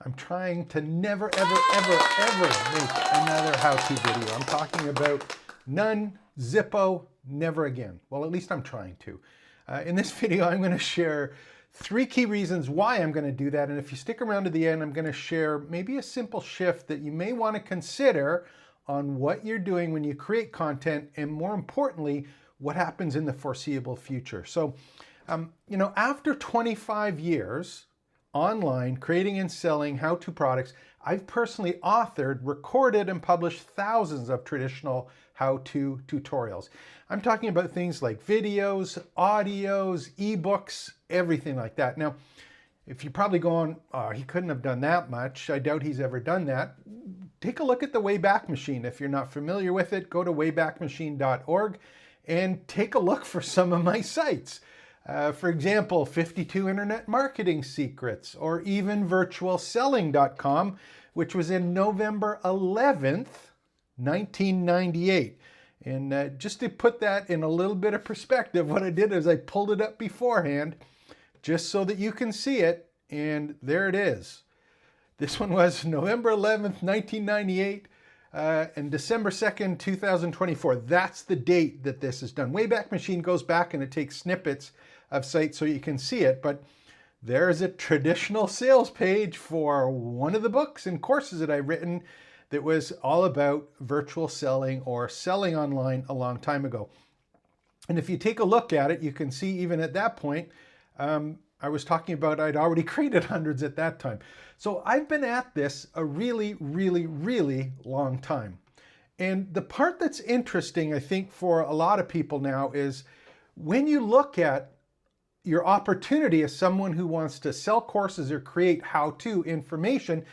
I'm trying to never, ever, ever, ever make another how-to video. I'm talking about none, Zippo, never again. Well, at least I'm trying to. In this video, I'm going to share 3 key reasons why I'm going to do that. And if you stick around to the end, I'm going to share maybe a simple shift that you may want to consider on what you're doing when you create content, and more importantly, what happens in the foreseeable future. So, after 25 years online creating and selling how-to products, I've personally authored, recorded, and published thousands of traditional how-to tutorials. I'm talking about things like videos, audios, ebooks, everything like that. Now, if you're probably going, oh, he couldn't have done that much, I doubt he's ever done that, take a look at the Wayback Machine. If you're not familiar with it, go to waybackmachine.org and take a look for some of my sites. For example, 52 Internet Marketing Secrets, or even virtualselling.com, which was in November 11th, 1998. And just to put that in a little bit of perspective, what I did is I pulled it up beforehand just so that you can see it, and there it is. This one was November 11th, 1998, and December 2nd, 2024. That's the date that this is done. Wayback Machine goes back and it takes snippets of sites so you can see it, but there's a traditional sales page for one of the books and courses that I've written that was all about virtual selling or selling online a long time ago. And if you take a look at it, you can see even at that point, I was talking about I'd already created hundreds at that time. So I've been at this a really, really, really long time. And the part that's interesting, I think, for a lot of people now is when you look at your opportunity as someone who wants to sell courses or create how-to information,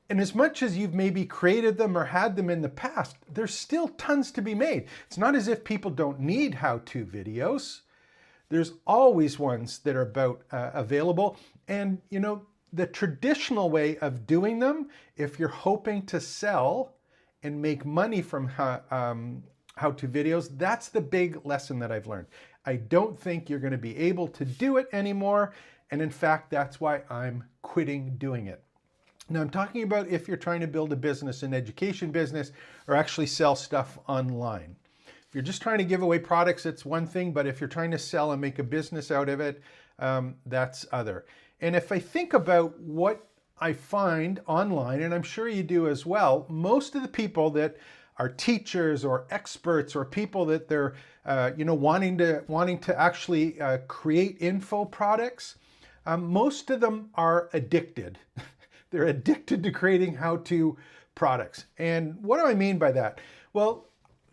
and as much as you've maybe created them or had them in the past, there's still tons to be made. It's not as if people don't need how-to videos. There's always ones that are available. And the traditional way of doing them, if you're hoping to sell and make money from how-to videos, that's the big lesson that I've learned. I don't think you're going to be able to do it anymore. And in fact, that's why I'm quitting doing it. Now, I'm talking about if you're trying to build a business, an education business, or actually sell stuff online. If you're just trying to give away products, it's one thing, but if you're trying to sell and make a business out of it, that's other. And if I think about what I find online, and I'm sure you do as well, most of the people that are teachers or experts or people that they're wanting to actually create info products, most of them are addicted. They're addicted to creating how-to products. And what do I mean by that? Well,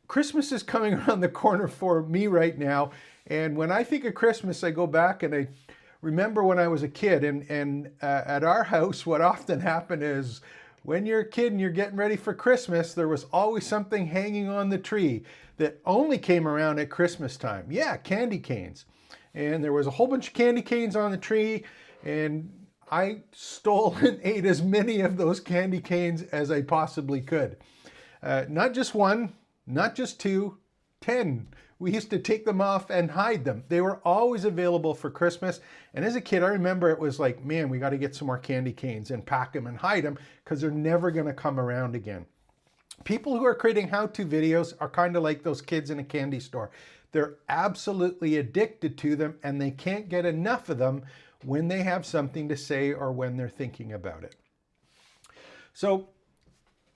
Christmas is coming around the corner for me right now. And when I think of Christmas, I go back and I remember when I was a kid. And at our house, what often happened is when you're a kid and you're getting ready for Christmas, there was always something hanging on the tree that only came around at Christmas time. Yeah, candy canes. And there was a whole bunch of candy canes on the tree. And I stole and ate as many of those candy canes as I possibly could. Not just one, not just 2, 10. We used to take them off and hide them. They were always available for Christmas. And as a kid, I remember it was like, man, we got to get some more candy canes and pack them and hide them because they're never going to come around again. People who are creating how-to videos are kind of like those kids in a candy store. They're absolutely addicted to them and they can't get enough of them when they have something to say or when they're thinking about it. So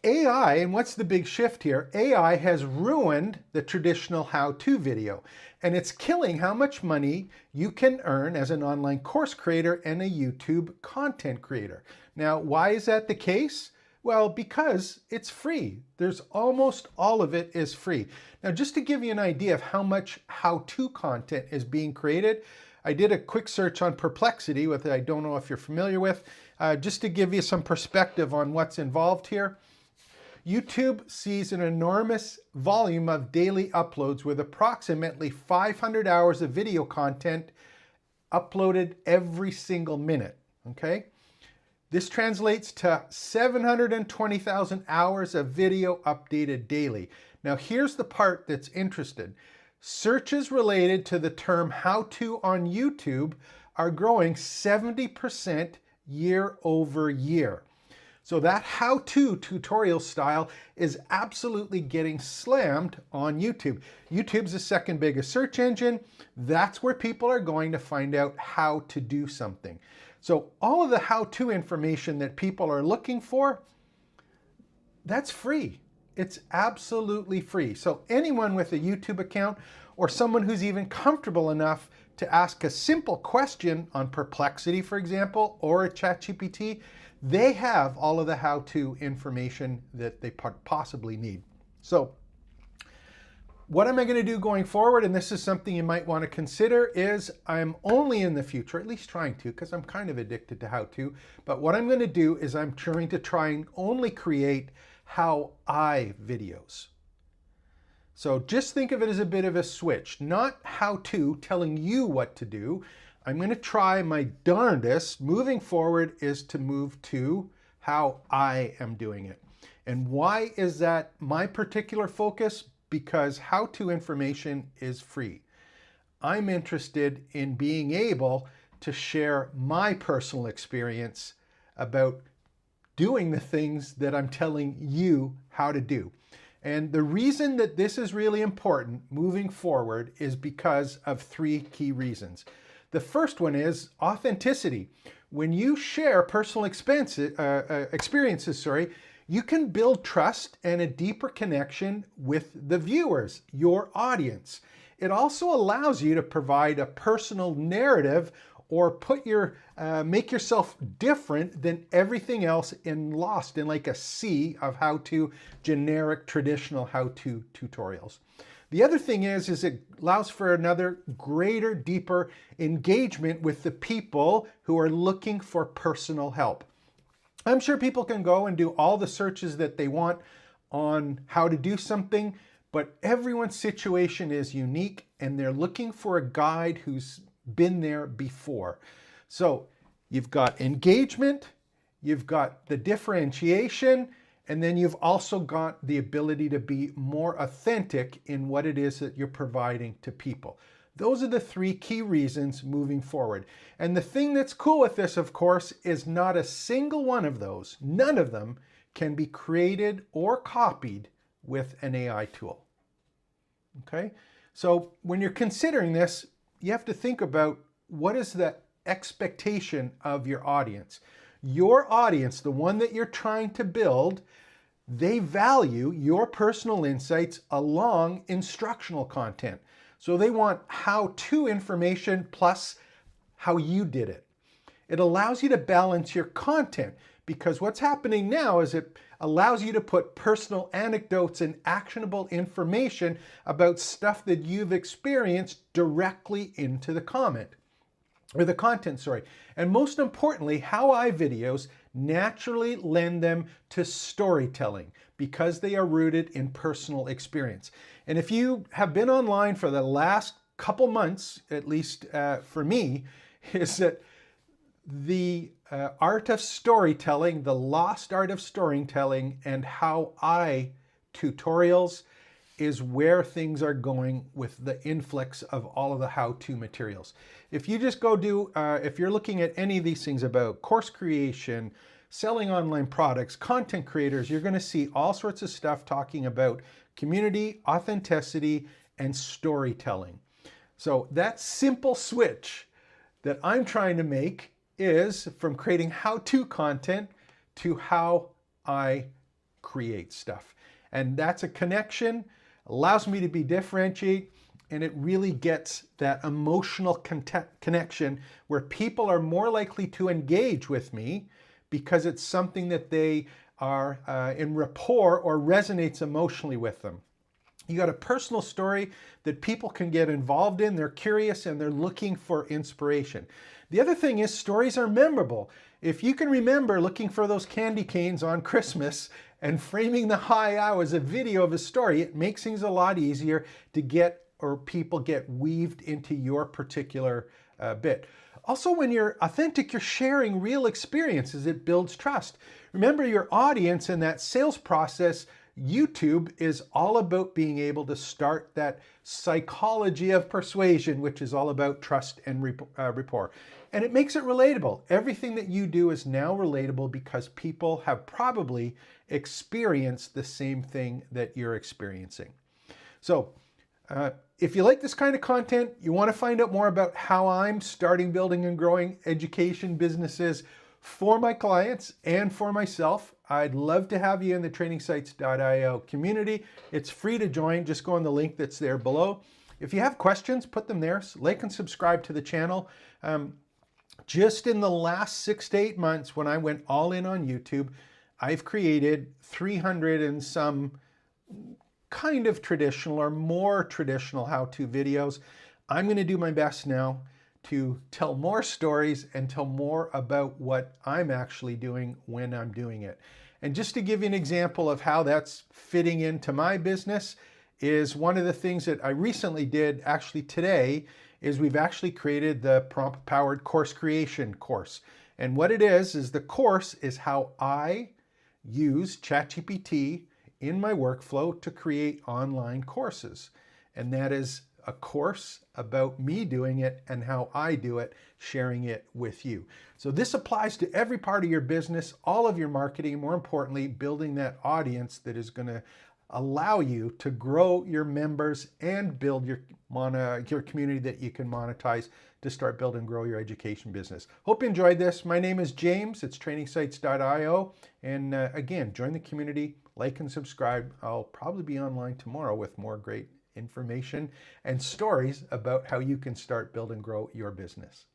AI, and what's the big shift here? AI has ruined the traditional how-to video, and it's killing how much money you can earn as an online course creator and a YouTube content creator. Now, why is that the case? Well, because it's free. There's almost all of it is free. Now, just to give you an idea of how much how-to content is being created, I did a quick search on Perplexity, which I don't know if you're familiar with, just to give you some perspective on what's involved here. YouTube sees an enormous volume of daily uploads with approximately 500 hours of video content uploaded every single minute, okay? This translates to 720,000 hours of video updated daily. Now here's the part that's interesting. Searches related to the term how-to on YouTube are growing 70% year over year. So that how-to tutorial style is absolutely getting slammed on YouTube. YouTube's the second biggest search engine. That's where people are going to find out how to do something. So all of the how-to information that people are looking for, that's free. It's absolutely free. So anyone with a YouTube account or someone who's even comfortable enough to ask a simple question on Perplexity, for example, or a ChatGPT, they have all of the how-to information that they possibly need. So what am I going to do going forward? And this is something you might want to consider is I'm only in the future, at least trying to, because I'm kind of addicted to how-to, but what I'm going to do is I'm trying to only create how-I videos. So just think of it as a bit of a switch, not how-to telling you what to do. I'm going to try my darndest moving forward is to move to how I am doing it. And why is that my particular focus? Because how-to information is free. I'm interested in being able to share my personal experience about doing the things that I'm telling you how to do. And the reason that this is really important moving forward is because of three key reasons. The first one is authenticity. When you share personal experiences, you can build trust and a deeper connection with the viewers, your audience. It also allows you to provide a personal narrative or make yourself different than everything else and lost in like a sea of generic traditional how-to tutorials. The other thing is it allows for another greater, deeper engagement with the people who are looking for personal help. I'm sure people can go and do all the searches that they want on how to do something, but everyone's situation is unique and they're looking for a guide who's been there before. So you've got engagement, you've got the differentiation, and then you've also got the ability to be more authentic in what it is that you're providing to people. Those are the three key reasons moving forward. And the thing that's cool with this, of course, is not a single one of those, none of them can be created or copied with an AI tool. Okay? So when you're considering this, you have to think about what is the expectation of your audience. Your audience, the one that you're trying to build, they value your personal insights along instructional content. So they want how-to information plus how you did it. It allows you to balance your content because what's happening now is it allows you to put personal anecdotes and actionable information about stuff that you've experienced directly into the content. And most importantly, how I videos naturally lend them to storytelling because they are rooted in personal experience. And if you have been online for the last couple months, at least for me, is that the art of storytelling, the lost art of storytelling, and how I tutorials is where things are going with the influx of all of the how-to materials. If you just go if you're looking at any of these things about course creation, selling online products, content creators, you're going to see all sorts of stuff talking about community, authenticity, and storytelling. So that simple switch that I'm trying to make is from creating how-to content to how I create stuff. And that's a connection, allows me to be differentiate, and it really gets that emotional connection where people are more likely to engage with me because it's something that they are in rapport or resonates emotionally with them. You got a personal story that people can get involved in, they're curious and they're looking for inspiration. The other thing is stories are memorable. If you can remember looking for those candy canes on Christmas and framing the high owl as a video of a story, it makes things a lot easier to get or people get weaved into your particular bit. Also, when you're authentic, you're sharing real experiences. It builds trust. Remember your audience and that sales process. YouTube is all about being able to start that psychology of persuasion, which is all about trust and rapport. And it makes it relatable. Everything that you do is now relatable because people have probably experienced the same thing that you're experiencing. So if you like this kind of content, you want to find out more about how I'm starting, building, and growing education businesses for my clients and for myself, I'd love to have you in the trainingsites.io community. It's free to join. Just go on the link that's there below. If you have questions, put them there. Like and subscribe to the channel. Just in the last 6 to 8 months, when I went all in on YouTube, I've created 300 and some kind of traditional or more traditional how-to videos. I'm going to do my best now to tell more stories and tell more about what I'm actually doing when I'm doing it. And just to give you an example of how that's fitting into my business is one of the things that I recently did actually today is we've actually created the prompt powered course creation course. And what it is the course is how I use ChatGPT in my workflow to create online courses. And that is a course about me doing it and how I do it, sharing it with you. So this applies to every part of your business, all of your marketing, more importantly, building that audience that is going to allow you to grow your members and build your community that you can monetize to start building and grow your education business. Hope you enjoyed this. My name is James. It's trainingsites.io. And again, join the community, like and subscribe. I'll probably be online tomorrow with more great information and stories about how you can start, build, and grow your business.